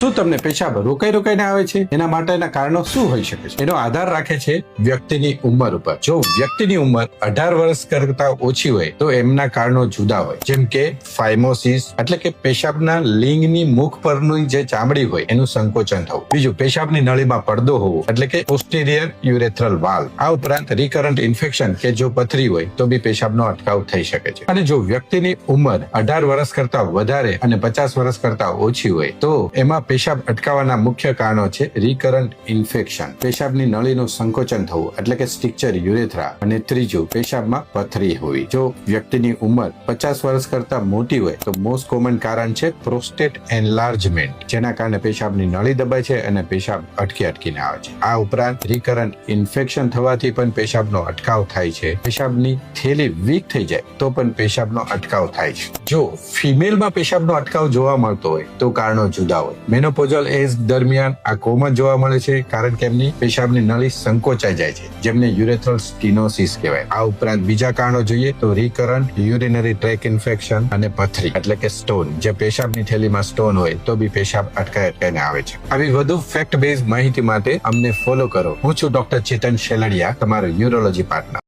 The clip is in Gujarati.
શું તમને પેશાબ રોકાઈને આવે છે? એના માટેના કારણો શું હોઈ શકે છે? એનો આધાર રાખે છે વ્યક્તિની ઉંમર ઉપર. જો વ્યક્તિની ઉંમર 18 વર્ષ કરતા ઓછી હોય તો એમના કારણો જુદા હોય, જેમ કે ફાઇમોસિસ એટલે કે પેશાબના લિંગની મુખ પરની જે ચામડી હોય એનું સંકોચન થવું. બીજું, પેશાબની નળીમાં પડદો હોવો એટલે કે પોસ્ટીરિયર યુરેથ્રલ વાલ્વ. આ ઉપરાંત રિકરન્ટ ઇન્ફેક્શન કે જો પથરી હોય તો બી પેશાબનો અટકાવ થઈ શકે છે. અને જો વ્યક્તિની ઉંમર 18 વર્ષ કરતા વધારે અને 50 વર્ષ કરતા ઓછી હોય તો એમાં પેશાબ અટકાવવાના મુખ્ય કારણો છે રિકરન્ટ ઇન્ફેક્શન, પેશાબની નળીનું સંકોચન થવું એટલે કે સ્ટ્રક્ચર યુરેથ્રા, અને ત્રીજું, પેશાબમાં પથરી હોવી. જો વ્યક્તિની ઉંમર 50 વર્ષ કરતા મોટી હોય તો મોસ્ટ કોમન કારણ છે પ્રોસ્ટેટ એન્લાર્જમેન્ટ, જેના કારણે પેશાબની નળી દબાય છે અને પેશાબ અટકીને આવે છે. આ ઉપરાંત રિકરન્ટ ઇન્ફેક્શન થવાથી પણ પેશાબનો અટકાવ થાય છે. પેશાબની થેલી વીક થઈ જાય તો પણ પેશાબનો અટકાવ થાય છે. જો ફિમેલમાં પેશાબનો અટકાવ જોવા મળતો હોય તો કારણો જુદા હોય. મેનોપોઝલ એજ દરમિયાન આ કોમન જોવા મળે છે કારણ કે એમની પેશાબની નળી સંકોચાઈ જાય છે, જેમને યુરેથ્રલ સ્ટીનોસિસ કહેવાય. આ ઉપરાંત બીજા કારણો જોઈએ તો રિકરન્ટ યુરિનરી ટ્રેક ઇન્ફેક્શન અને પથરી એટલે કે સ્ટોન, જે પેશાબની થેલીમાં સ્ટોન હોય તો બી પેશાબ અટકાઈને આવે છે. આવી વધુ ફેક્ટ બેઝ માહિતી માટે અમને ફોલો કરો. હું છું ડોક્ટર ચેતન શેલડિયા, તમારો યુરોલોજી પાર્ટનર.